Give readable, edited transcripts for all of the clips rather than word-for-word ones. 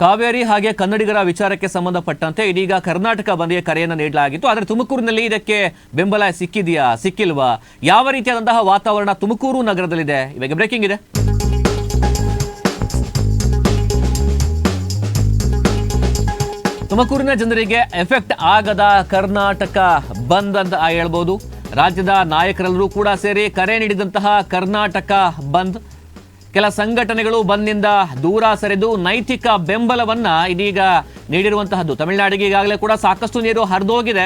ಕಾವೇರಿ ಹಾಗೆ ಕನ್ನಡಿಗರ ವಿಚಾರಕ್ಕೆ ಸಂಬಂಧಪಟ್ಟಂತೆ ಇದೀಗ ಕರ್ನಾಟಕ ಬಂದ್ಗೆ ಕರೆಯನ್ನು ನೀಡಲಾಗಿತ್ತು. ಆದರೆ ತುಮಕೂರಿನಲ್ಲಿ ಇದಕ್ಕೆ ಬೆಂಬಲ ಸಿಕ್ಕಿದೆಯಾ ಸಿಕ್ಕಿಲ್ವಾ, ಯಾವ ರೀತಿಯಾದಂತಹ ವಾತಾವರಣ ತುಮಕೂರು ನಗರದಲ್ಲಿದೆ? ಇವಾಗ ಬ್ರೇಕಿಂಗ್ ಇದೆ. ತುಮಕೂರಿನ ಜನರಿಗೆ ಎಫೆಕ್ಟ್ ಆಗದ ಕರ್ನಾಟಕ ಬಂದ್ ಅಂತ ಹೇಳ್ಬೋದು. ರಾಜ್ಯದ ನಾಯಕರೆಲ್ಲರೂ ಕೂಡ ಸೇರಿ ಕರೆ ನೀಡಿದಂತಹ ಕರ್ನಾಟಕ ಬಂದ್ ಕೆಲ ಸಂಘಟನೆಗಳು ಬಂದ್ನಿಂದ ದೂರ ಸರಿದು ನೈತಿಕ ಬೆಂಬಲವನ್ನ ಇದೀಗ ನೀಡಿರುವಂತಹದ್ದು. ತಮಿಳುನಾಡಿಗೆ ಈಗಾಗಲೇ ಕೂಡ ಸಾಕಷ್ಟು ನೀರು ಹರಿದೋಗಿದೆ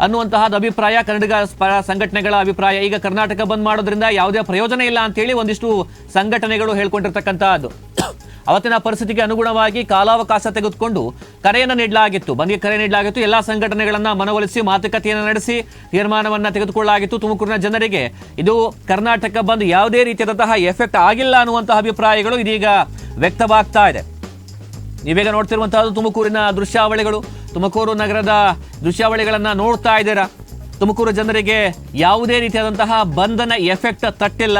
ಅನ್ನುವಂತಹದ್ದು ಅಭಿಪ್ರಾಯ, ಕನ್ನಡಿಗ ಸಂಘಟನೆಗಳ ಅಭಿಪ್ರಾಯ. ಈಗ ಕರ್ನಾಟಕ ಬಂದ್ ಮಾಡೋದ್ರಿಂದ ಯಾವುದೇ ಪ್ರಯೋಜನ ಇಲ್ಲ ಅಂತೇಳಿ ಒಂದಿಷ್ಟು ಸಂಘಟನೆಗಳು ಹೇಳ್ಕೊಂಡಿರ್ತಕ್ಕಂತಹದ್ದು. ಅವತ್ತಿನ ಪರಿಸ್ಥಿತಿಗೆ ಅನುಗುಣವಾಗಿ ಕಾಲಾವಕಾಶ ತೆಗೆದುಕೊಂಡು ಕರೆಯನ್ನು ನೀಡಲಾಗಿತ್ತು, ಬಂದ್ಗೆ ಕರೆ ನೀಡಲಾಗಿತ್ತು. ಎಲ್ಲ ಸಂಘಟನೆಗಳನ್ನ ಮನವೊಲಿಸಿ ಮಾತುಕತೆಯನ್ನು ನಡೆಸಿ ತೀರ್ಮಾನವನ್ನ ತೆಗೆದುಕೊಳ್ಳಲಾಗಿತ್ತು. ತುಮಕೂರಿನ ಜನರಿಗೆ ಇದು ಕರ್ನಾಟಕ ಬಂದ್ ಯಾವುದೇ ರೀತಿಯಾದಂತಹ ಎಫೆಕ್ಟ್ ಆಗಿಲ್ಲ ಅನ್ನುವಂತಹ ಅಭಿಪ್ರಾಯಗಳು ಇದೀಗ ವ್ಯಕ್ತವಾಗ್ತಾ ಇದೆ. ನೀವೀಗ ನೋಡ್ತಿರುವಂತಹದ್ದು ತುಮಕೂರಿನ ದೃಶ್ಯಾವಳಿಗಳು, ತುಮಕೂರು ನಗರದ ದೃಶ್ಯಾವಳಿಗಳನ್ನ ನೋಡ್ತಾ ಇದ್ದೀರಾ. ತುಮಕೂರು ಜನರಿಗೆ ಯಾವುದೇ ರೀತಿಯಾದಂತಹ ಬಂಧನ ಎಫೆಕ್ಟ್ ತಟ್ಟಿಲ್ಲ.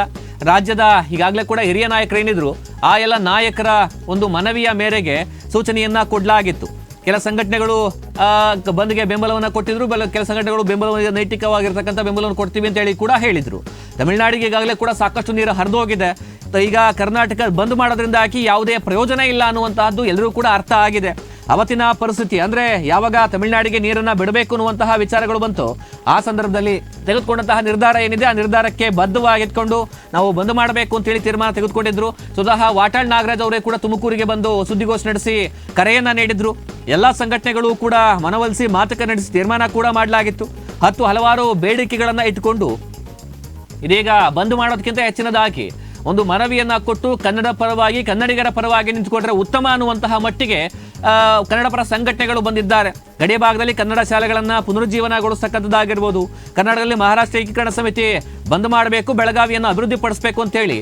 ರಾಜ್ಯದ ಈಗಾಗಲೇ ಕೂಡ ಹಿರಿಯ ನಾಯಕರು ಏನಿದ್ರು ಆ ಎಲ್ಲ ನಾಯಕರ ಒಂದು ಮನವಿಯ ಮೇರೆಗೆ ಸೂಚನೆಯನ್ನ ಕೊಡಲಾಗಿತ್ತು. ಕೆಲ ಸಂಘಟನೆಗಳು ಬಂದ್ಗೆ ಬೆಂಬಲವನ್ನು ಕೊಟ್ಟಿದ್ರು, ಕೆಲ ಸಂಘಟನೆಗಳು ಬೆಂಬಲವನ್ನು ನೈತಿಕವಾಗಿರ್ತಕ್ಕಂಥ ಬೆಂಬಲವನ್ನು ಕೊಡ್ತೀವಿ ಅಂತ ಹೇಳಿ ಕೂಡ ಹೇಳಿದ್ರು. ತಮಿಳುನಾಡಿಗೆ ಈಗಾಗಲೇ ಕೂಡ ಸಾಕಷ್ಟು ನೀರು ಹರಿದೋಗಿದೆ. ಈಗ ಕರ್ನಾಟಕ ಬಂದ್ ಮಾಡೋದ್ರಿಂದಾಗಿ ಯಾವುದೇ ಪ್ರಯೋಜನ ಇಲ್ಲ ಅನ್ನುವಂತಹದ್ದು ಎಲ್ಲರೂ ಕೂಡ ಅರ್ಥ ಆಗಿದೆ. ಅವತ್ತಿನ ಪರಿಸ್ಥಿತಿ ಅಂದ್ರೆ ಯಾವಾಗ ತಮಿಳುನಾಡಿಗೆ ನೀರನ್ನ ಬಿಡಬೇಕು ಅನ್ನುವಂತಹ ವಿಚಾರಗಳು ಬಂತು, ಆ ಸಂದರ್ಭದಲ್ಲಿ ತೆಗೆದುಕೊಂಡಂತಹ ನಿರ್ಧಾರ ಏನಿದೆ ಆ ನಿರ್ಧಾರಕ್ಕೆ ಬದ್ಧವಾಗಿಟ್ಕೊಂಡು ನಾವು ಬಂದ್ ಮಾಡಬೇಕು ಅಂತೇಳಿ ತೀರ್ಮಾನ ತೆಗೆದುಕೊಂಡಿದ್ರು. ಸ್ವತಃ ವಾಟಾಳ್ ನಾಗರಾಜ್ ಅವರೇ ಕೂಡ ತುಮಕೂರಿಗೆ ಬಂದು ಸುದ್ದಿಗೋಷ್ಠಿ ನಡೆಸಿ ಕರೆಯನ್ನ ನೀಡಿದ್ರು. ಎಲ್ಲಾ ಸಂಘಟನೆಗಳು ಕೂಡ ಮನವೊಲಿಸಿ ಮಾತುಕತೆ ನಡೆಸಿ ತೀರ್ಮಾನ ಕೂಡ ಮಾಡಲಾಗಿತ್ತು. ಹಲವಾರು ಬೇಡಿಕೆಗಳನ್ನ ಇಟ್ಟುಕೊಂಡು ಇದೀಗ ಬಂದ್ ಮಾಡೋದಕ್ಕಿಂತ ಹೆಚ್ಚಿನದಾಗಿ ಒಂದು ಮನವಿಯನ್ನ ಕೊಟ್ಟು ಕನ್ನಡ ಪರವಾಗಿ ಕನ್ನಡಿಗರ ಪರವಾಗಿ ನಿಂತುಕೊಂಡ್ರೆ ಉತ್ತಮ ಅನ್ನುವಂತಹ ಮಟ್ಟಿಗೆ ಕನ್ನಡ ಪರ ಸಂಘಟನೆಗಳು ಬಂದಿದ್ದಾರೆ. ಗಡಿ ಭಾಗದಲ್ಲಿ ಕನ್ನಡ ಶಾಲೆಗಳನ್ನ ಪುನರುಜ್ಜೀವನಗೊಳಿಸತಕ್ಕಂಥದ್ದಾಗಿರ್ಬೋದು, ಕನ್ನಡದಲ್ಲಿ ಮಹಾರಾಷ್ಟ್ರ ಏಕೀಕರಣ ಸಮಿತಿ ಬಂದ್ ಮಾಡಬೇಕು, ಬೆಳಗಾವಿಯನ್ನು ಅಭಿವೃದ್ಧಿ ಪಡಿಸಬೇಕು ಅಂತೇಳಿ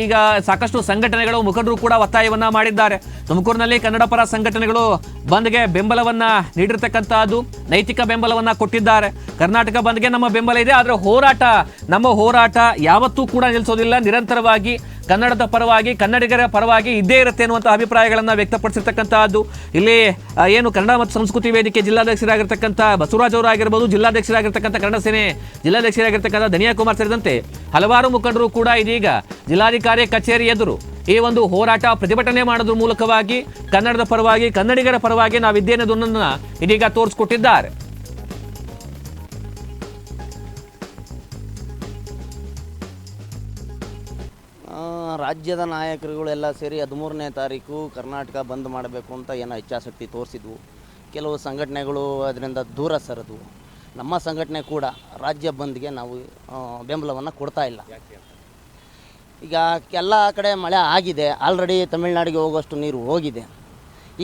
ಈಗ ಸಾಕಷ್ಟು ಸಂಘಟನೆಗಳು ಮುಖಂಡರು ಕೂಡ ಒತ್ತಾಯವನ್ನ ಮಾಡಿದ್ದಾರೆ. ತುಮಕೂರಿನಲ್ಲಿ ಕನ್ನಡ ಪರ ಸಂಘಟನೆಗಳು ಬಂದ್ಗೆ ಬೆಂಬಲವನ್ನ ನೀಡಿರ್ತಕ್ಕಂಥದ್ದು, ನೈತಿಕ ಬೆಂಬಲವನ್ನ ಕೊಟ್ಟಿದ್ದಾರೆ. ಕರ್ನಾಟಕ ಬಂದ್ಗೆ ನಮ್ಮ ಬೆಂಬಲ ಇದೆ, ಆದರೆ ನಮ್ಮ ಹೋರಾಟ ಯಾವತ್ತೂ ಕೂಡ ನಿಲ್ಲಿಸೋದಿಲ್ಲ, ನಿರಂತರವಾಗಿ ಕನ್ನಡದ ಪರವಾಗಿ ಕನ್ನಡಿಗರ ಪರವಾಗಿ ಇದ್ದೇ ಇರುತ್ತೆ ಅನ್ನುವಂಥ ಅಭಿಪ್ರಾಯಗಳನ್ನು ವ್ಯಕ್ತಪಡಿಸಿರ್ತಕ್ಕಂಥದ್ದು. ಇಲ್ಲಿ ಏನು ಕನ್ನಡ ಮತ್ತು ಸಂಸ್ಕೃತಿ ವೇದಿಕೆ ಜಿಲ್ಲಾಧ್ಯಕ್ಷರಾಗಿರ್ತಕ್ಕಂಥ ಬಸವರಾಜ್ ಅವರು ಆಗಿರ್ಬೋದು, ಜಿಲ್ಲಾಧ್ಯಕ್ಷರಾಗಿರ್ತಕ್ಕಂಥ ಕನ್ನಡ ಸೇನೆ ಜಿಲ್ಲಾಧ್ಯಕ್ಷರಾಗಿರ್ತಕ್ಕಂಥ ಧನಿಯಾ ಕುಮಾರ್ ಸೇರಿದಂತೆ ಹಲವಾರು ಮುಖಂಡರು ಕೂಡ ಇದೀಗ ಜಿಲ್ಲಾಧಿಕಾರಿ ಕಚೇರಿ ಎದುರು ಈ ಒಂದು ಹೋರಾಟ ಪ್ರತಿಭಟನೆ ಮಾಡೋದ್ರ ಮೂಲಕವಾಗಿ ಕನ್ನಡದ ಪರವಾಗಿ ಕನ್ನಡಿಗರ ಪರವಾಗಿ ನಾವಿದ್ದೇನೆ ಅನ್ನೋದನ್ನ ಇದೀಗ ತೋರಿಸ್ಕೊಟ್ಟಿದ್ದಾರೆ. ರಾಜ್ಯದ ನಾಯಕರುಗಳೆಲ್ಲ ಸೇರಿ 13ನೇ ತಾರೀಕು ಕರ್ನಾಟಕ ಬಂದ್ ಮಾಡಬೇಕು ಅಂತ ಏನೋ ಇಚ್ಛಾಶಕ್ತಿ ತೋರಿಸಿದ್ವು. ಕೆಲವು ಸಂಘಟನೆಗಳು ಅದರಿಂದ ದೂರ ಸರಿದು, ನಮ್ಮ ಸಂಘಟನೆ ಕೂಡ ರಾಜ್ಯ ಬಂದ್ಗೆ ನಾವು ಬೆಂಬಲವನ್ನು ಕೊಡ್ತಾ ಇಲ್ಲ. ಈಗ ಎಲ್ಲ ಕಡೆ ಮಳೆ ಆಗಿದೆ, ಆಲ್ರೆಡಿ ತಮಿಳುನಾಡಿಗೆ ಹೋಗೋಷ್ಟು ನೀರು ಹೋಗಿದೆ.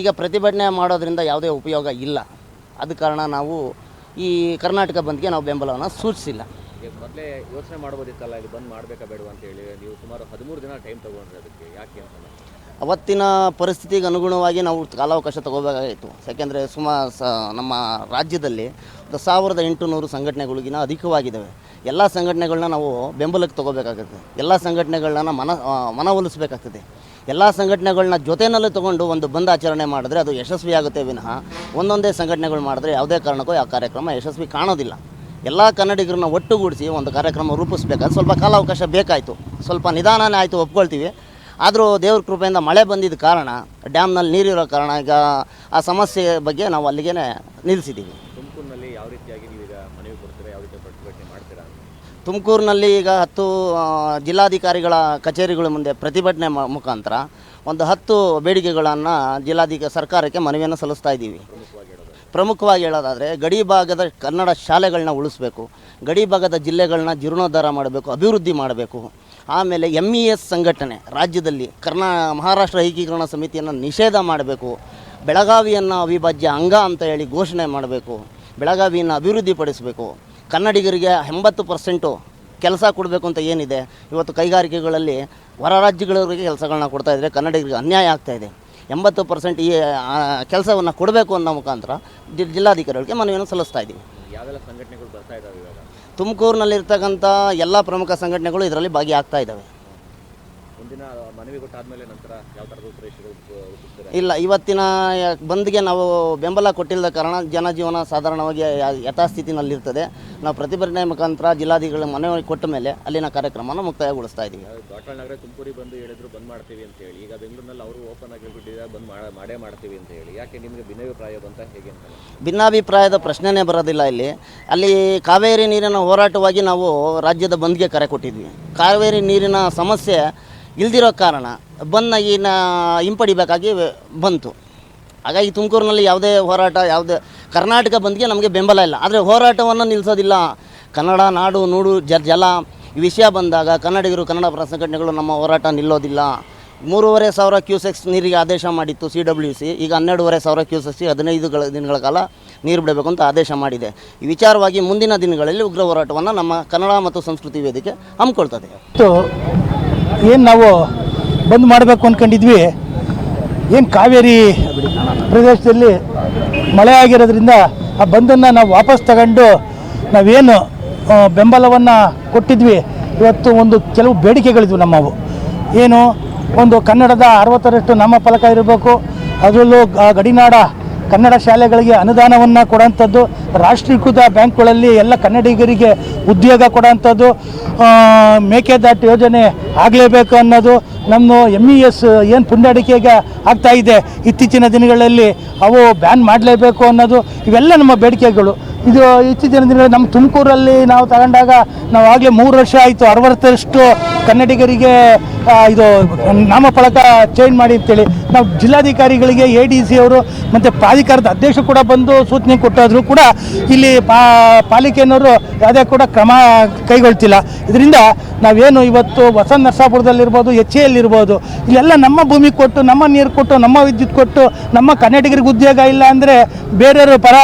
ಈಗ ಪ್ರತಿಭಟನೆ ಮಾಡೋದ್ರಿಂದ ಯಾವುದೇ ಉಪಯೋಗ ಇಲ್ಲ. ಆದ ಕಾರಣ ನಾವು ಈ ಕರ್ನಾಟಕ ಬಂದ್ಗೆ ನಾವು ಬೆಂಬಲವನ್ನು ಸೂಚಿಸಿಲ್ಲ. ಮೊದಲೇ ಯೋಚನೆ ಮಾಡ್ಬೋದಿತ್ತಲ್ಲ, ಇದು ಬಂದ್ ಮಾಡಬೇಕಾ ಬೇಡ ಅಂತ ಹೇಳಿ. ನೀವು ಸುಮಾರು 13 ದಿನ ಟೈಮ್ ತಗೊಂಡ್ರೆ ಅದಕ್ಕೆ ಯಾಕೆ ಅಂತ? ಅವತ್ತಿನ ಪರಿಸ್ಥಿತಿಗೆ ಅನುಗುಣವಾಗಿ ನಾವು ಕಾಲಾವಕಾಶ ತಗೋಬೇಕಾಗಿತ್ತು. ಯಾಕೆಂದರೆ ನಮ್ಮ ರಾಜ್ಯದಲ್ಲಿ 1800 ಸಂಘಟನೆಗಳಿಗಿನ ಅಧಿಕವಾಗಿದ್ದಾವೆ. ಎಲ್ಲ ಸಂಘಟನೆಗಳನ್ನ ನಾವು ಬೆಂಬಲಕ್ಕೆ ತಗೋಬೇಕಾಗುತ್ತೆ, ಎಲ್ಲ ಸಂಘಟನೆಗಳನ್ನ ಮನವೊಲಿಸಬೇಕಾಗ್ತದೆ. ಎಲ್ಲ ಸಂಘಟನೆಗಳನ್ನ ಜೊತೆಯಲ್ಲೇ ತೊಗೊಂಡು ಒಂದು ಬಂದ್ ಆಚರಣೆ ಮಾಡಿದ್ರೆ ಅದು ಯಶಸ್ವಿಯಾಗುತ್ತೆ ವಿನಃ ಒಂದೊಂದೇ ಸಂಘಟನೆಗಳು ಮಾಡಿದ್ರೆ ಯಾವುದೇ ಕಾರಣಕ್ಕೂ ಆ ಕಾರ್ಯಕ್ರಮ ಯಶಸ್ವಿ ಕಾಣೋದಿಲ್ಲ. ಎಲ್ಲ ಕನ್ನಡಿಗರನ್ನ ಒಟ್ಟುಗೂಡಿಸಿ ಒಂದು ಕಾರ್ಯಕ್ರಮ ರೂಪಿಸಬೇಕಾದ್ರೆ ಸ್ವಲ್ಪ ಕಾಲಾವಕಾಶ ಬೇಕಾಯಿತು, ಸ್ವಲ್ಪ ನಿಧಾನನೇ ಆಯಿತು, ಒಪ್ಕೊಳ್ತೀವಿ. ಆದರೂ ದೇವ್ರ ಕೃಪೆಯಿಂದ ಮಳೆ ಬಂದಿದ್ದ ಕಾರಣ, ಡ್ಯಾಮ್ನಲ್ಲಿ ನೀರಿರೋ ಕಾರಣ ಈಗ ಆ ಸಮಸ್ಯೆ ಬಗ್ಗೆ ನಾವು ಅಲ್ಲಿಗೆ ನಿಲ್ಲಿಸಿದ್ದೀವಿ. ತುಮಕೂರಿನಲ್ಲಿ ಯಾವ ರೀತಿಯಾಗಿ ನೀವೀಗ ಮನವಿ ಕೊಡ್ತೀರಾ, ಯಾವ ರೀತಿ ಪ್ರತಿಭಟನೆ ಮಾಡ್ತೀರಾ? ತುಮಕೂರಿನಲ್ಲಿ ಈಗ 10 ಜಿಲ್ಲಾಧಿಕಾರಿಗಳ ಕಚೇರಿಗಳ ಮುಂದೆ ಪ್ರತಿಭಟನೆ ಮುಖಾಂತರ ಒಂದು 10 ಬೇಡಿಕೆಗಳನ್ನು ಸರ್ಕಾರಕ್ಕೆ ಮನವಿಯನ್ನು ಸಲ್ಲಿಸ್ತಾ ಇದ್ದೀವಿ. ಪ್ರಮುಖವಾಗಿ ಹೇಳೋದಾದರೆ ಗಡಿ ಭಾಗದ ಕನ್ನಡ ಶಾಲೆಗಳನ್ನ ಉಳಿಸ್ಬೇಕು, ಗಡಿ ಭಾಗದ ಜಿಲ್ಲೆಗಳನ್ನ ಜೀರ್ಣೋದ್ಧಾರ ಮಾಡಬೇಕು, ಅಭಿವೃದ್ಧಿ ಮಾಡಬೇಕು. ಆಮೇಲೆ MES ಸಂಘಟನೆ ರಾಜ್ಯದಲ್ಲಿ ಮಹಾರಾಷ್ಟ್ರ ಏಕೀಕರಣ ಸಮಿತಿಯನ್ನು ನಿಷೇಧ ಮಾಡಬೇಕು, ಬೆಳಗಾವಿಯನ್ನು ಅವಿಭಾಜ್ಯ ಅಂಗ ಅಂತ ಹೇಳಿ ಘೋಷಣೆ ಮಾಡಬೇಕು, ಬೆಳಗಾವಿಯನ್ನು ಅಭಿವೃದ್ಧಿಪಡಿಸಬೇಕು, ಕನ್ನಡಿಗರಿಗೆ 80% ಕೆಲಸ ಕೊಡಬೇಕು ಅಂತ ಏನಿದೆ. ಇವತ್ತು ಕೈಗಾರಿಕೆಗಳಲ್ಲಿ ಹೊರ ರಾಜ್ಯಗಳವರಿಗೆ ಕೆಲಸಗಳನ್ನ ಕೊಡ್ತಾಯಿದ್ರೆ ಕನ್ನಡಿಗರಿಗೆ ಅನ್ಯಾಯ ಆಗ್ತಾಯಿದೆ. 80% ಈ ಕೆಲಸವನ್ನು ಕೊಡಬೇಕು ಅನ್ನೋ ಮುಖಾಂತರ ಜಿಲ್ಲಾಧಿಕಾರಿಗಳಿಗೆ ಮನವಿಯನ್ನು ಸಲ್ಲಿಸ್ತಾ ಇದ್ದೀವಿ. ಯಾವೆಲ್ಲ ಸಂಘಟನೆಗಳು ಬರ್ತಾ ಇದ್ದಾವೆ ಇವಾಗ? ತುಮಕೂರಿನಲ್ಲಿರ್ತಕ್ಕಂಥ ಎಲ್ಲ ಪ್ರಮುಖ ಸಂಘಟನೆಗಳು ಇದರಲ್ಲಿ ಭಾಗಿಯಾಗ್ತಾ ಇದ್ದಾವೆ. ಮುಂದಿನ ಮನವಿ ಕೊಟ್ಟಾದ್ಮೇಲೆ ನಂತರ ಯಾವ ಥರದ ಇಲ್ಲ, ಇವತ್ತಿನ ಬಂದ್ಗೆ ನಾವು ಬೆಂಬಲ ಕೊಟ್ಟಿಲ್ಲದ ಕಾರಣ ಜನಜೀವನ ಸಾಧಾರಣವಾಗಿ ಯಥಾಸ್ಥಿತಿನಲ್ಲಿರ್ತದೆ. ನಾವು ಪ್ರತಿಭಟನೆ ಮುಖಾಂತರ ಜಿಲ್ಲಾಧಿಕಾರಿಗಳ ಮನವಿ ಕೊಟ್ಟ ಮೇಲೆ ಅಲ್ಲಿನ ಕಾರ್ಯಕ್ರಮನ ಮುಕ್ತಾಯಗೊಳಿಸ್ತಾ ಇದ್ದೀವಿ. ನಗರ ತುಮಕೂರಿಗೆ ಬಂದು ಹೇಳಿದ್ರು ಬಂದ್ ಮಾಡ್ತೀವಿ ಅಂತ ಹೇಳಿ, ಈಗ ಬೆಂಗಳೂರಿನಲ್ಲಿ ಅವರು ಓಪನ್ ಆಗಿ ಹೇಳ್ಬಿಟ್ಟಿದ್ದಾರೆ ಬಂದ್ ಮಾಡೇ ಮಾಡ್ತೀವಿ ಅಂತ ಹೇಳಿ. ಯಾಕೆ ನಿಮಗೆ ಭಿನ್ನಾಭಿಪ್ರಾಯ ಬಂತ ಹೇಗೆ ಅಂತ? ಭಿನ್ನಾಭಿಪ್ರಾಯದ ಪ್ರಶ್ನೆನೇ ಬರೋದಿಲ್ಲ ಇಲ್ಲಿ. ಅಲ್ಲಿ ಕಾವೇರಿ ನೀರಿನ ಹೋರಾಟವಾಗಿ ನಾವು ರಾಜ್ಯದ ಬಂದ್ಗೆ ಕರೆ ಕೊಟ್ಟಿದ್ವಿ. ಕಾವೇರಿ ನೀರಿನ ಸಮಸ್ಯೆ ಇಲ್ದಿರೋ ಕಾರಣ ಬಂದ್ನ ಹಿಂಪಡಿಬೇಕಾಗಿ ಬಂತು. ಹಾಗಾಗಿ ತುಮಕೂರಿನಲ್ಲಿ ಯಾವುದೇ ಹೋರಾಟ, ಯಾವುದೇ ಕರ್ನಾಟಕ ಬಂದ್ಗೆ ನಮಗೆ ಬೆಂಬಲ ಇಲ್ಲ. ಆದರೆ ಹೋರಾಟವನ್ನು ನಿಲ್ಲಿಸೋದಿಲ್ಲ. ಕನ್ನಡ ನಾಡು ನುಡು ಜಲ ಈ ವಿಷಯ ಬಂದಾಗ ಕನ್ನಡಿಗರು, ಕನ್ನಡ ಪರ ಸಂಘಟನೆಗಳು ನಮ್ಮ ಹೋರಾಟ ನಿಲ್ಲೋದಿಲ್ಲ. 3,500 ಕ್ಯೂಸೆಕ್ಸ್ ನೀರಿಗೆ ಆದೇಶ ಮಾಡಿತ್ತು CWC. ಈಗ 12,500 ಕ್ಯೂಸೆಕ್ಸ್ 15 ದಿನಗಳ ಕಾಲ ನೀರು ಬಿಡಬೇಕು ಅಂತ ಆದೇಶ ಮಾಡಿದೆ. ಈ ವಿಚಾರವಾಗಿ ಮುಂದಿನ ದಿನಗಳಲ್ಲಿ ಉಗ್ರ ಹೋರಾಟವನ್ನು ನಮ್ಮ ಕನ್ನಡ ಮತ್ತು ಸಂಸ್ಕೃತಿ ವೇದಿಕೆ ಹಮ್ಮಿಕೊಳ್ತದೆ. ಏನು ನಾವು ಬಂದ್ ಮಾಡಬೇಕು ಅಂದ್ಕೊಂಡಿದ್ವಿ, ಏನು ಕಾವೇರಿ ಪ್ರದೇಶದಲ್ಲಿ ಮಳೆ ಆಗಿರೋದ್ರಿಂದ ಆ ಬಂದನ್ನು ನಾವು ವಾಪಸ್ ತಗೊಂಡು ನಾವೇನು ಬೆಂಬಲವನ್ನು ಕೊಟ್ಟಿದ್ವಿ. ಇವತ್ತು ಒಂದು ಕೆಲವು ಬೇಡಿಕೆಗಳಿದ್ವು ನಮ್ಮವು. ಏನು, ಒಂದು ಕನ್ನಡದ 60ರಷ್ಟು ನಾಮಫಲಕ ಇರಬೇಕು, ಅದರಲ್ಲೂ ಗಡಿನಾಡ ಕನ್ನಡ ಶಾಲೆಗಳಿಗೆ ಅನುದಾನವನ್ನು ಕೊಡೋಂಥದ್ದು, ರಾಷ್ಟ್ರೀಕೃತ ಬ್ಯಾಂಕ್ಗಳಲ್ಲಿ ಎಲ್ಲ ಕನ್ನಡಿಗರಿಗೆ ಉದ್ಯೋಗ ಕೊಡೋಂಥದ್ದು, ಮೇಕೆದಾಟು ಯೋಜನೆ ಆಗಲೇಬೇಕು ಅನ್ನೋದು, ನಮ್ಮ MES ಏನು ಪುಂಡಾಟಿಕೆಗೆ ಆಗ್ತಾಯಿದೆ ಇತ್ತೀಚಿನ ದಿನಗಳಲ್ಲಿ ಅವು ಬ್ಯಾನ್ ಮಾಡಲೇಬೇಕು ಅನ್ನೋದು, ಇವೆಲ್ಲ ನಮ್ಮ ಬೇಡಿಕೆಗಳು. ಇದು ಇತ್ತೀಚಿನ ದಿನಗಳಲ್ಲಿ ನಮ್ಮ ತುಮಕೂರಲ್ಲಿ ನಾವು ತಗೊಂಡಾಗ ನಾವು ಆಗಲೇ 3 ವರ್ಷ ಆಯಿತು 60ರಷ್ಟು ಕನ್ನಡಿಗರಿಗೆ ಇದು ನಾಮಫಲಕ ಚೇಂಜ್ ಮಾಡಿ ಅಂತೇಳಿ ನಾವು ಜಿಲ್ಲಾಧಿಕಾರಿಗಳಿಗೆ ADC ಅವರು ಮತ್ತು ಪ್ರಾಧಿಕಾರದ ಅಧ್ಯಕ್ಷ ಕೂಡ ಬಂದು ಸೂಚನೆ ಕೊಟ್ಟಾದರೂ ಕೂಡ ಇಲ್ಲಿ ಪಾಲಿಕೆಯವರು ಯಾವುದೇ ಕೂಡ ಕ್ರಮ ಕೈಗೊಳ್ತಿಲ್ಲ. ಇದರಿಂದ ನಾವೇನು ಇವತ್ತು ಹೊಸ ನರಸಾಪುರದಲ್ಲಿರ್ಬೋದು, HALiರ್ಬೋದು, ಇಲ್ಲೆಲ್ಲ ನಮ್ಮ ಭೂಮಿ ಕೊಟ್ಟು, ನಮ್ಮ ನೀರು ಕೊಟ್ಟು, ನಮ್ಮ ವಿದ್ಯುತ್ ಕೊಟ್ಟು, ನಮ್ಮ ಕನ್ನಡಿಗರಿಗೆ ಉದ್ಯೋಗ ಇಲ್ಲ ಅಂದರೆ ಬೇರೆಯವರು ಪರ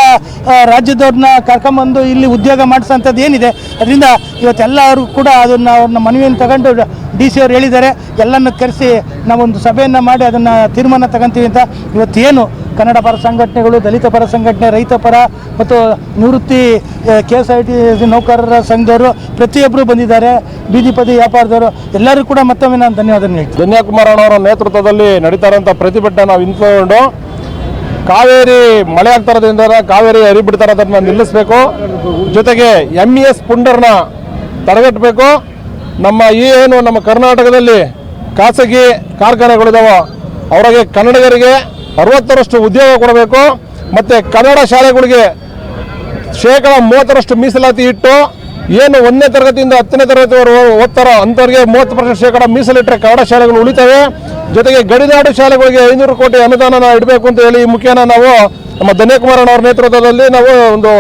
ರಾಜ್ಯದವ್ರನ್ನ ಕರ್ಕೊಂಬಂದು ಇಲ್ಲಿ ಉದ್ಯೋಗ ಮಾಡಿಸೋಂಥದ್ದು ಏನಿದೆ. ಅದರಿಂದ ಇವತ್ತೆಲ್ಲರೂ ಕೂಡ ಅದನ್ನು ಅವ್ರನ್ನ ಮನವಿಯನ್ನು ತಗೊಂಡು DC ಅವರು ಹೇಳಿದ್ದಾರೆ, ಎಲ್ಲನ್ನು ಕರೆಸಿ ನಾವೊಂದು ಸಭೆಯನ್ನು ಮಾಡಿ ಅದನ್ನು ತೀರ್ಮಾನ ತಗೊಂತೀವಿ ಅಂತ. ಇವತ್ತೇನು ಕನ್ನಡ ಪರ ಸಂಘಟನೆಗಳು, ದಲಿತ ಪರ ಸಂಘಟನೆ, ರೈತ ಪರ ಮತ್ತು ನಿವೃತ್ತಿ KSIT ನೌಕರರ ಸಂಘದವರು ಪ್ರತಿಯೊಬ್ಬರು ಬಂದಿದ್ದಾರೆ, ಬೀದಿಪದಿ ವ್ಯಾಪಾರದವರು ಎಲ್ಲರೂ ಕೂಡ ಮತ್ತೊಮ್ಮೆ ನಾನು ಧನ್ಯವಾದ ಹೇಳ್ತೀನಿ. ಧನ್ಯಕುಮಾರ್ ಅವರ ನೇತೃತ್ವದಲ್ಲಿ ನಡೀತಾ ಇರೋಂಥ ಪ್ರತಿಭಟನೆ ನಾವು ಹಿಂದ್ಕೊಂಡು ಕಾವೇರಿ ಮಳೆ ಆಗ್ತಾ ಇರೋದ್ರಿಂದ ಕಾವೇರಿ ಹರಿಬಿಡ್ತಾ ಇರೋದನ್ನ ನಿಲ್ಲಿಸಬೇಕು, ಜೊತೆಗೆ MES ಪುಂಡರ್ನ ತಡೆಗಟ್ಟಬೇಕು. ನಮ್ಮ ಏನು ನಮ್ಮ ಕರ್ನಾಟಕದಲ್ಲಿ ಖಾಸಗಿ ಕಾರ್ಖಾನೆಗಳಿದಾವೋ ಅವರಿಗೆ ಕನ್ನಡಿಗರಿಗೆ 60ರಷ್ಟು ಉದ್ಯೋಗ ಕೊಡಬೇಕು. ಮತ್ತು ಕನ್ನಡ ಶಾಲೆಗಳಿಗೆ 30% ಮೀಸಲಾತಿ ಇಟ್ಟು ಏನು 1ನೇ ತರಗತಿಯಿಂದ 10ನೇ ತರಗತಿವರೆಗೂ ಓದ್ತಾರೋ ಅಂಥವ್ರಿಗೆ 30% ಮೀಸಲಿಟ್ಟರೆ ಕನ್ನಡ ಶಾಲೆಗಳು ಉಳಿತವೆ. ಜೊತೆಗೆ ಗಡಿನಾಡು ಶಾಲೆಗಳಿಗೆ 500 ಕೋಟಿ ಅನುದಾನ ಇಡಬೇಕು ಅಂತ ಹೇಳಿ ಈ ಮುಖೇನ ನಾವು ನಮ್ಮ ಧನ್ಯಕುಮಾರ್ ಅವರ ನೇತೃತ್ವದಲ್ಲಿ ನಾವು ಒಂದು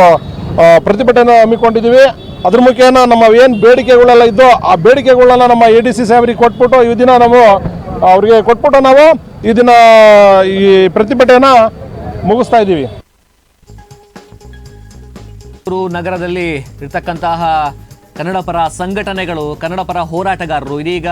ಪ್ರತಿಭಟನೆ ಹಮ್ಮಿಕೊಂಡಿದ್ದೀವಿ. ಅದ್ರ ಮುಖೇನ ನಮ್ಮ ಏನು ಬೇಡಿಕೆಗಳೆಲ್ಲ ಇದ್ದೋ ಆ ಬೇಡಿಕೆಗಳನ್ನ ನಮ್ಮ ADC ಸಾಹೇಬರಿಗೆ ಕೊಟ್ಬಿಟ್ಟು ಈ ದಿನ ನಾವು ಅವ್ರಿಗೆ ಕೊಟ್ಬಿಟ್ಟು ನಾವು ಈ ದಿನ ಈ ಪ್ರತಿಭಟನೆನ ಮುಗಿಸ್ತಾ ಇದ್ದೀವಿ. ನಗರದಲ್ಲಿ ಇರ್ತಕ್ಕಂತಹ ಕನ್ನಡ ಪರ ಸಂಘಟನೆಗಳು, ಕನ್ನಡ ಪರ ಹೋರಾಟಗಾರರು ಇದೀಗ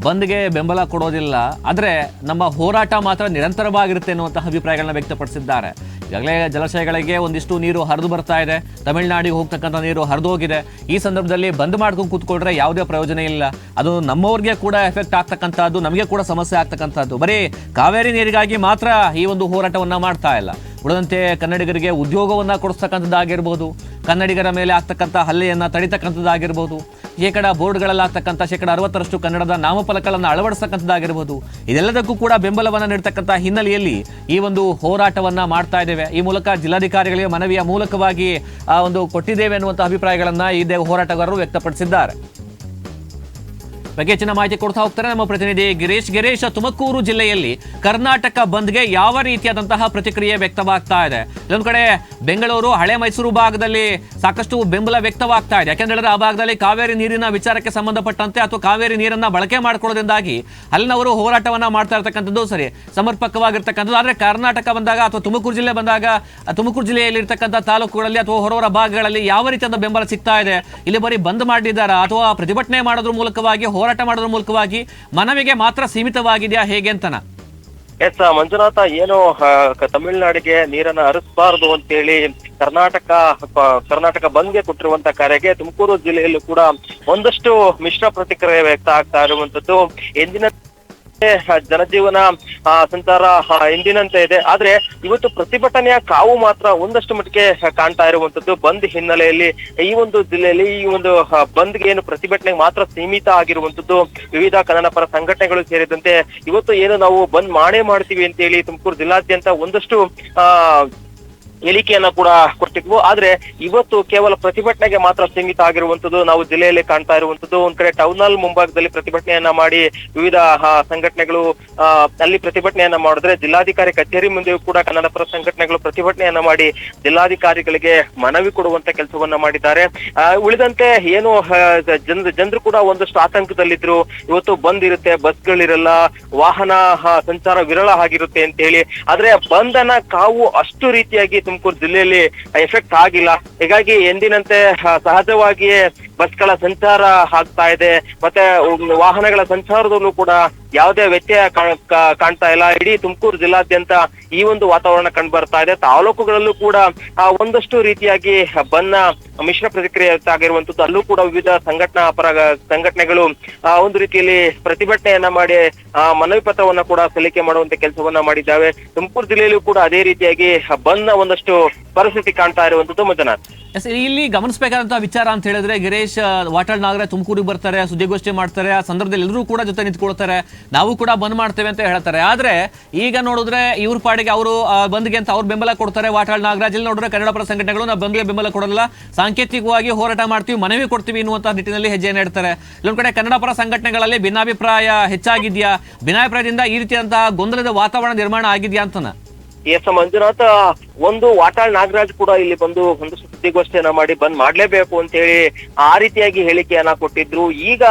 ಬಂದ್ಗೆ ಬೆಂಬಲ ಕೊಡೋದಿಲ್ಲ, ಆದರೆ ನಮ್ಮ ಹೋರಾಟ ಮಾತ್ರ ನಿರಂತರವಾಗಿರುತ್ತೆ ಅನ್ನುವಂತಹ ಅಭಿಪ್ರಾಯಗಳನ್ನ ವ್ಯಕ್ತಪಡಿಸಿದ್ದಾರೆ. ಈಗಾಗಲೇ ಜಲಾಶಯಗಳಿಗೆ ಒಂದಿಷ್ಟು ನೀರು ಹರಿದು ಬರ್ತಾ ಇದೆ, ತಮಿಳುನಾಡಿಗೆ ಹೋಗ್ತಕ್ಕಂಥ ನೀರು ಹರಿದು ಹೋಗಿದೆ. ಈ ಸಂದರ್ಭದಲ್ಲಿ ಬಂದ್ ಮಾಡ್ಕೊಂಡು ಕೂತ್ಕೊಂಡ್ರೆ ಯಾವುದೇ ಪ್ರಯೋಜನ ಇಲ್ಲ. ಅದು ನಮ್ಮವ್ರಿಗೆ ಕೂಡ ಎಫೆಕ್ಟ್ ಆಗ್ತಕ್ಕಂಥದ್ದು, ನಮಗೆ ಕೂಡ ಸಮಸ್ಯೆ ಆಗ್ತಕ್ಕಂಥದ್ದು. ಬರೀ ಕಾವೇರಿ ನೀರಿಗಾಗಿ ಮಾತ್ರ ಈ ಒಂದು ಹೋರಾಟವನ್ನ ಮಾಡ್ತಾ ಇಲ್ಲ, ಉಳಿದಂತೆ ಕನ್ನಡಿಗರಿಗೆ ಉದ್ಯೋಗವನ್ನ ಕೊಡಿಸ್ತಕ್ಕಂಥದ್ದಾಗಿರ್ಬೋದು, ಕನ್ನಡಿಗರ ಮೇಲೆ ಆಗ್ತಕ್ಕಂಥ ಹಲ್ಲೆಯನ್ನ ತಡಿತಕ್ಕಂಥದ್ದಾಗಿರ್ಬೋದು, ಬೋರ್ಡ್ಗಳಲ್ಲಿ ಆಗ್ತಕ್ಕಂಥ 60% ಕನ್ನಡದ ನಾಮಫಲಕಗಳನ್ನು ಅಳವಡಿಸ್ತಕ್ಕಂಥದ್ದಾಗಿರ್ಬೋದು, ಇದೆಲ್ಲದಕ್ಕೂ ಕೂಡ ಬೆಂಬಲವನ್ನು ನೀಡತಕ್ಕಂಥ ಹಿನ್ನೆಲೆಯಲ್ಲಿ ಈ ಒಂದು ಹೋರಾಟವನ್ನ ಮಾಡ್ತಾ ಇದ್ದೇವೆ. ಈ ಮೂಲಕ ಜಿಲ್ಲಾಧಿಕಾರಿಗಳಿಗೆ ಮನವಿಯ ಮೂಲಕವಾಗಿ ಒಂದು ಕೊಟ್ಟಿದ್ದೇವೆ ಅನ್ನುವಂಥ ಅಭಿಪ್ರಾಯಗಳನ್ನ ಈ ಹೋರಾಟಗಾರರು ವ್ಯಕ್ತಪಡಿಸಿದ್ದಾರೆ. ಬಗ್ಗೆ ಹೆಚ್ಚಿನ ಮಾಹಿತಿ ಕೊಡ್ತಾ ಹೋಗ್ತಾರೆ ನಮ್ಮ ಪ್ರತಿನಿಧಿ ಗಿರೀಶ್. ತುಮಕೂರು ಜಿಲ್ಲೆಯಲ್ಲಿ ಕರ್ನಾಟಕ ಬಂದ್ಗೆ ಯಾವ ರೀತಿಯಾದಂತಹ ಪ್ರತಿಕ್ರಿಯೆ ವ್ಯಕ್ತವಾಗ್ತಾ ಇದೆ? ಇಲ್ಲೊಂದು ಕಡೆ ಬೆಂಗಳೂರು, ಹಳೆ ಮೈಸೂರು ಭಾಗದಲ್ಲಿ ಸಾಕಷ್ಟು ಬೆಂಬಲ ವ್ಯಕ್ತವಾಗ್ತಾ ಇದೆ. ಯಾಕೆಂದ್ರೆ ಆ ಭಾಗದಲ್ಲಿ ಕಾವೇರಿ ನೀರಿನ ವಿಚಾರಕ್ಕೆ ಸಂಬಂಧಪಟ್ಟಂತೆ ಅಥವಾ ಕಾವೇರಿ ನೀರನ್ನ ಬಳಕೆ ಮಾಡ್ಕೊಳ್ಳೋದ್ರಿಂದಾಗಿ ಅಲ್ಲಿನವರು ಹೋರಾಟವನ್ನ ಮಾಡ್ತಾ ಇರ್ತಕ್ಕಂಥದ್ದು ಸರಿ, ಸಮರ್ಪಕವಾಗಿರ್ತಕ್ಕಂಥದ್ದು. ಆದ್ರೆ ಕರ್ನಾಟಕ ಬಂದಾಗ ಅಥವಾ ತುಮಕೂರು ಜಿಲ್ಲೆ ಬಂದಾಗ, ತುಮಕೂರು ಜಿಲ್ಲೆಯಲ್ಲಿ ಇರ್ತಕ್ಕಂಥ ತಾಲೂಕುಗಳಲ್ಲಿ ಅಥವಾ ಹೊರವರ ಭಾಗಗಳಲ್ಲಿ ಯಾವ ರೀತಿಯಾದ ಬೆಂಬಲ ಸಿಗ್ತಾ ಇದೆ? ಇಲ್ಲಿ ಬರೀ ಬಂದ್ ಮಾಡಿದ್ದಾರಾ ಅಥವಾ ಪ್ರತಿಭಟನೆ ಮಾಡೋದ್ರ ಮೂಲಕವಾಗಿ, ಹೋರಾಟ ಮಾಡೋದ್ರ ಮೂಲಕವಾಗಿ ಮನವಿಗೆ ಮಾತ್ರ ಸೀಮಿತವಾಗಿದೆಯಾ, ಹೇಗೆ ಅಂತನಾ? ಎಸ್ ಮಂಜುನಾಥ, ಏನು ತಮಿಳುನಾಡಿಗೆ ನೀರನ್ನ ಹರಿಸಬಾರದು ಅಂತೇಳಿ ಕರ್ನಾಟಕ ಬಂದ್ಗೆ ಕೊಟ್ಟಿರುವಂತ ಕಾರ್ಯಕ್ಕೆ ತುಮಕೂರು ಜಿಲ್ಲೆಯಲ್ಲೂ ಕೂಡ ಒಂದಷ್ಟು ಮಿಶ್ರ ಪ್ರತಿಕ್ರಿಯೆ ವ್ಯಕ್ತ ಆಗ್ತಾ ಇರುವಂತದ್ದು. ಎಂದಿನ ಜನಜೀವನ ಸಂಚಾರ ಎಂದಿನಂತೆ ಇದೆ. ಆದ್ರೆ ಇವತ್ತು ಪ್ರತಿಭಟನೆಯ ಕಾವು ಮಾತ್ರ ಒಂದಷ್ಟು ಮಟ್ಟಿಗೆ ಕಾಣ್ತಾ ಇರುವಂತದ್ದು. ಬಂದ್ ಹಿನ್ನೆಲೆಯಲ್ಲಿ ಈ ಒಂದು ಜಿಲ್ಲೆಯಲ್ಲಿ ಈ ಒಂದು ಬಂದ್ಗೆ ಏನು ಪ್ರತಿಭಟನೆಗೆ ಮಾತ್ರ ಸೀಮಿತ ಆಗಿರುವಂತದ್ದು. ವಿವಿಧ ಕನ್ನಡ ಪರ ಸಂಘಟನೆಗಳು ಸೇರಿದಂತೆ ಇವತ್ತು ಏನು ನಾವು ಬಂದ್ ಮಾಡೇ ಮಾಡ್ತೀವಿ ಅಂತ ಹೇಳಿ ತುಮಕೂರು ಜಿಲ್ಲಾದ್ಯಂತ ಒಂದಷ್ಟು ಹೇಳಿಕೆಯನ್ನ ಕೂಡ ಕೊಟ್ಟಿದ್ವು. ಆದ್ರೆ ಇವತ್ತು ಕೇವಲ ಪ್ರತಿಭಟನೆಗೆ ಮಾತ್ರ ಸೀಮಿತ ಆಗಿರುವಂತದ್ದು ನಾವು ಜಿಲ್ಲೆಯಲ್ಲಿ ಕಾಣ್ತಾ ಇರುವಂತದ್ದು. ಒಂದ್ ಕಡೆ ಟೌನ್ ಹಾಲ್ ಮುಂಭಾಗದಲ್ಲಿ ಪ್ರತಿಭಟನೆಯನ್ನ ಮಾಡಿ ವಿವಿಧ ಸಂಘಟನೆಗಳು ಅಲ್ಲಿ ಪ್ರತಿಭಟನೆಯನ್ನ ಮಾಡಿದ್ರೆ, ಜಿಲ್ಲಾಧಿಕಾರಿ ಕಚೇರಿ ಮುಂದೆಯೂ ಕೂಡ ಕನ್ನಡ ಪರ ಸಂಘಟನೆಗಳು ಪ್ರತಿಭಟನೆಯನ್ನ ಮಾಡಿ ಜಿಲ್ಲಾಧಿಕಾರಿಗಳಿಗೆ ಮನವಿ ಕೊಡುವಂತ ಕೆಲಸವನ್ನ ಮಾಡಿದ್ದಾರೆ. ಉಳಿದಂತೆ ಏನು ಜನರು ಕೂಡ ಒಂದಷ್ಟು ಆತಂಕದಲ್ಲಿದ್ರು. ಇವತ್ತು ಬಂದ್ ಇರುತ್ತೆ, ಬಸ್ಗಳಿರಲ್ಲ, ವಾಹನ ಸಂಚಾರ ವಿರಳ ಆಗಿರುತ್ತೆ ಅಂತ ಹೇಳಿ. ಆದ್ರೆ ಬಂದ್ ಅನ್ನ ಕಾವು ಅಷ್ಟು ರೀತಿಯಾಗಿ ತುಮಕೂರು ಜಿಲ್ಲೆಯಲ್ಲಿ ಎಫೆಕ್ಟ್ ಆಗಿಲ್ಲ. ಹೀಗಾಗಿ ಎಂದಿನಂತೆ ಸಹಜವಾಗಿಯೇ ಬಸ್ಗಳ ಸಂಚಾರ ಆಗ್ತಾ ಇದೆ. ಮತ್ತೆ ವಾಹನಗಳ ಸಂಚಾರದಲ್ಲೂ ಕೂಡ ಯಾವುದೇ ವ್ಯತ್ಯಯ ಕಾಣ್ತಾ ಇಲ್ಲ. ಇಡೀ ತುಮಕೂರು ಜಿಲ್ಲಾದ್ಯಂತ ಈ ಒಂದು ವಾತಾವರಣ ಕಂಡು ಬರ್ತಾ ಇದೆ. ತಾಲೂಕುಗಳಲ್ಲೂ ಕೂಡ ಒಂದಷ್ಟು ರೀತಿಯಾಗಿ ಬನ್ನ ಮಿಶ್ರ ಪ್ರತಿಕ್ರಿಯೆ ಆಗಿರುವಂತದ್ದು. ಅಲ್ಲೂ ಕೂಡ ವಿವಿಧ ಸಂಘಟನೆಗಳು ಒಂದು ರೀತಿಯಲ್ಲಿ ಪ್ರತಿಭಟನೆಯನ್ನ ಮಾಡಿ ಮನವಿ ಪತ್ರವನ್ನ ಕೂಡ ಸಲ್ಲಿಕೆ ಮಾಡುವಂತ ಕೆಲಸವನ್ನ ಮಾಡಿದ್ದಾವೆ. ತುಮಕೂರು ಜಿಲ್ಲೆಯಲ್ಲೂ ಕೂಡ ಅದೇ ರೀತಿಯಾಗಿ ಬಂದ್ನ ಒಂದಷ್ಟು ಪರಿಸ್ಥಿತಿ ಕಾಣ್ತಾ ಇರುವಂತದ್ದು. ಮಂಜುನಾಥ್, ಇಲ್ಲಿ ಗಮನಿಸಬೇಕಾದಂತಹ ವಿಚಾರ ಅಂತ ಹೇಳಿದ್ರೆ, ಗಿರೀಶ್ ವಾಟಾಳ್ ನಾಗರಾಜ್ ತುಮಕೂರಿಗೆ ಬರ್ತಾರೆ, ಸುದ್ದಿಗೋಷ್ಠಿ ಮಾಡ್ತಾರೆ, ಆ ಸಂದರ್ಭದಲ್ಲಿ ಎಲ್ಲರೂ ಕೂಡ ಜೊತೆ ನಿಂತ್ಕೊಳ್ತಾರೆ, ನಾವು ಕೂಡ ಬಂದ್ ಮಾಡ್ತೇವೆ ಅಂತ ಹೇಳ್ತಾರೆ. ಆದ್ರೆ ಈಗ ನೋಡಿದ್ರೆ ಇವ್ರ ಪಾಡಿಗೆ ಅವರು ಬಂದ್ಗೆ ಅಂತ ಅವ್ರು ಬೆಂಬಲ ಕೊಡ್ತಾರೆ. ವಾಟಾಳ್ ನಾಗರಾಜ್ ಇಲ್ಲಿ ನೋಡಿದ್ರೆ ಕನ್ನಡ ಪರ ಸಂಘಟನೆಗಳು ನಾವು ಬಂದ್ಗೆ ಬೆಂಬಲ ಕೊಡಲ್ಲ, ಸಾಂಕೇತಿಕವಾಗಿ ಹೋರಾಟ ಮಾಡ್ತೀವಿ, ಮನವಿ ಕೊಡ್ತೀವಿ ಎನ್ನುವಂತಹ ನಿಟ್ಟಿನಲ್ಲಿ ಹೆಜ್ಜೆಯನ್ನು ಇಡ್ತಾರೆ. ಇಲ್ಲೊಂದ್ ಕಡೆ ಕನ್ನಡ ಪರ ಸಂಘಟನೆಗಳಲ್ಲಿ ಭಿನ್ನಾಭಿಪ್ರಾಯ ಹೆಚ್ಚಾಗಿದ್ಯಾ, ಭಿನ್ನಾಭಿಪ್ರಾಯದಿಂದ ಈ ರೀತಿಯಂತಹ ಗೊಂದಲದ ವಾತಾವರಣ ನಿರ್ಮಾಣ ಆಗಿದ್ಯಾ ಅಂತನ? ಎಸ್ ಮಂಜುನಾಥ್, ಒಂದು ವಾಟಾಳ್ ನಾಗರಾಜ್ ಕೂಡ ಇಲ್ಲಿ ಬಂದು ಒಂದಷ್ಟು ಸುದ್ದಿಗೋಷ್ಠಿಯನ್ನ ಮಾಡಿ ಬಂದ್ ಮಾಡ್ಲೇಬೇಕು ಅಂತ ಹೇಳಿ ಆ ರೀತಿಯಾಗಿ ಹೇಳಿಕೆಯನ್ನ ಕೊಟ್ಟಿದ್ರು. ಈಗ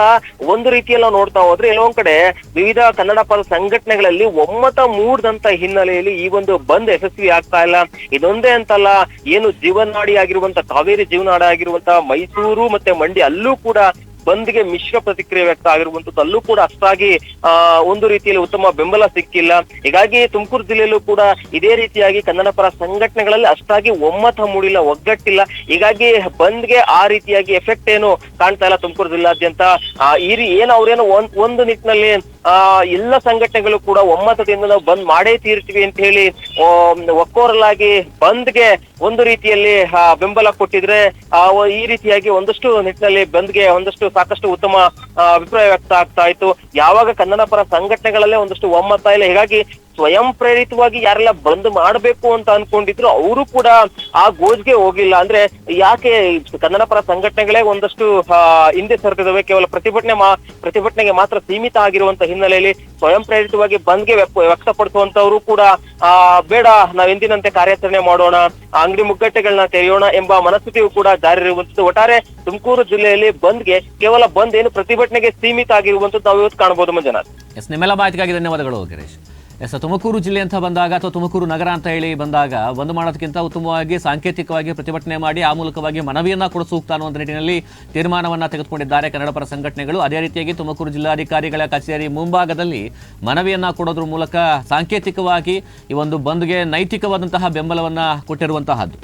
ಒಂದು ರೀತಿಯಲ್ಲ ನೋಡ್ತಾ ಹೋದ್ರೆ ಎಲ್ಲೊಂದ್ ಕಡೆ ವಿವಿಧ ಕನ್ನಡ ಪರ ಸಂಘಟನೆಗಳಲ್ಲಿ ಒಮ್ಮತ ಮೂಡದಂತ ಹಿನ್ನೆಲೆಯಲ್ಲಿ ಈ ಒಂದು ಬಂದ್ ಯಶಸ್ವಿ ಆಗ್ತಾ ಇಲ್ಲ. ಇದೊಂದೇ ಅಂತಲ್ಲ, ಏನು ಜೀವನಾಡಿ ಆಗಿರುವಂತ ಕಾವೇರಿ ಜೀವನಾಡಿ ಆಗಿರುವಂತ ಮೈಸೂರು ಮತ್ತೆ ಮಂಡ್ಯ ಅಲ್ಲೂ ಕೂಡ ಬಂದ್ಗೆ ಮಿಶ್ರ ಪ್ರತಿಕ್ರಿಯೆ ವ್ಯಕ್ತ ಆಗಿರುವಂತದ್ದು. ಅಲ್ಲೂ ಕೂಡ ಅಷ್ಟಾಗಿ ಒಂದು ರೀತಿಯಲ್ಲಿ ಉತ್ತಮ ಬೆಂಬಲ ಸಿಕ್ಕಿಲ್ಲ. ಹೀಗಾಗಿ ತುಮಕೂರು ಜಿಲ್ಲೆಯಲ್ಲೂ ಕೂಡ ಇದೇ ರೀತಿಯಾಗಿ ಕನ್ನಡ ಪರ ಸಂಘಟನೆಗಳಲ್ಲಿ ಅಷ್ಟಾಗಿ ಒಮ್ಮತ ಮೂಡಿಲ್ಲ, ಒಗ್ಗಟ್ಟಿಲ್ಲ. ಹೀಗಾಗಿ ಬಂದ್ಗೆ ಆ ರೀತಿಯಾಗಿ ಎಫೆಕ್ಟ್ ಏನು ಕಾಣ್ತಾ ಇಲ್ಲ ತುಮಕೂರು ಜಿಲ್ಲಾದ್ಯಂತ. ಏನು ಅವ್ರೇನು ಒಂದು ನಿಟ್ಟಿನಲ್ಲಿ ಎಲ್ಲ ಸಂಘಟನೆಗಳು ಕೂಡ ಒಮ್ಮತದಿಂದ ನಾವು ಬಂದ್ ಮಾಡೇ ತೀರ್ತೀವಿ ಅಂತ ಹೇಳಿ ಒಕ್ಕೋರಲಾಗಿ ಬಂದ್ಗೆ ಒಂದು ರೀತಿಯಲ್ಲಿ ಬೆಂಬಲ ಕೊಟ್ಟಿದ್ರೆ, ಈ ರೀತಿಯಾಗಿ ಒಂದಷ್ಟು ನಿಟ್ಟಿನಲ್ಲಿ ಬಂದ್ಗೆ ಒಂದಷ್ಟು ಸಾಕಷ್ಟು ಉತ್ತಮ ಅಭಿಪ್ರಾಯ ವ್ಯಕ್ತ ಆಗ್ತಾ ಇತ್ತು. ಯಾವಾಗ ಕನ್ನಡ ಪರ ಸಂಘಟನೆಗಳಲ್ಲೇ ಒಂದಷ್ಟು ಒಮ್ಮತ ಇಲ್ಲ, ಹೀಗಾಗಿ ಸ್ವಯಂ ಪ್ರೇರಿತವಾಗಿ ಯಾರೆಲ್ಲ ಬಂದ್ ಮಾಡಬೇಕು ಅಂತ ಅನ್ಕೊಂಡಿದ್ರು ಅವರು ಕೂಡ ಆ ಗೋಜ್ಗೆ ಹೋಗಿಲ್ಲ. ಅಂದ್ರೆ ಯಾಕೆ ಕನ್ನಡ ಪರ ಸಂಘಟನೆಗಳೇ ಒಂದಷ್ಟು ಹಿಂದೆ ಸರಿದಿವೆ, ಕೇವಲ ಪ್ರತಿಭಟನೆಗೆ ಮಾತ್ರ ಸೀಮಿತ ಆಗಿರುವಂತ ಹಿನ್ನೆಲೆಯಲ್ಲಿ ಸ್ವಯಂ ಪ್ರೇರಿತವಾಗಿ ಬಂದ್ಗೆ ವ್ಯಕ್ತಪಡಿಸುವಂತವ್ರು ಕೂಡ ಬೇಡ, ನಾವ್ ಎಂದಿನಂತೆ ಕಾರ್ಯಾಚರಣೆ ಮಾಡೋಣ, ಅಂಗಡಿ ಮುಗ್ಗಟ್ಟೆಗಳನ್ನ ತೆರೆಯೋಣ ಎಂಬ ಮನಸ್ಥಿತಿಯು ಕೂಡ ಜಾರಿ ಇರುವಂತದ್ದು. ಒಟ್ಟಾರೆ ತುಮಕೂರು ಜಿಲ್ಲೆಯಲ್ಲಿ ಬಂದ್ಗೆ ಕೇವಲ ಬಂದ್ ಏನು ಪ್ರತಿಭಟನೆಗೆ ಸೀಮಿತ ಆಗಿರುವಂತದ್ದು ನಾವು ಇವತ್ತು ಕಾಣಬಹುದು. ಮಂಜುನಾಥ್, ನಿಮ್ಮೆಲ್ಲ ಮಾಹಿತಿಗಾಗಿ ಧನ್ಯವಾದಗಳು ಗಿರೀಶ್. ತುಮಕೂರು ಜಿಲ್ಲೆ ಅಂತ ಬಂದಾಗ ಅಥವಾ ತುಮಕೂರು ನಗರ ಅಂತ ಹೇಳಿ ಬಂದಾಗ ಬಂದ್ ಮಾಡೋದಕ್ಕಿಂತ ಉತ್ತಮವಾಗಿ ಸಾಂಕೇತಿಕವಾಗಿ ಪ್ರತಿಭಟನೆ ಮಾಡಿ ಆ ಮೂಲಕವಾಗಿ ಮನವಿಯನ್ನ ಕೂಡ ಸೂಕ್ತ ಅನ್ನುವಂಥ ನಿಟ್ಟಿನಲ್ಲಿ ತೀರ್ಮಾನವನ್ನ ತೆಗೆದುಕೊಂಡಿದ್ದಾರೆ ಕನ್ನಡ ಪರ ಸಂಘಟನೆಗಳು. ಅದೇ ರೀತಿಯಾಗಿ ತುಮಕೂರು ಜಿಲ್ಲಾಧಿಕಾರಿಗಳ ಕಚೇರಿ ಮುಂಭಾಗದಲ್ಲಿ ಮನವಿಯನ್ನ ಕೊಡೋದ್ರ ಮೂಲಕ ಸಾಂಕೇತಿಕವಾಗಿ ಈ ಒಂದು ಬಂದ್ಗೆ ನೈತಿಕವಾದಂತಹ ಬೆಂಬಲವನ್ನ ಕೊಟ್ಟಿರುವಂತಹದ್ದು.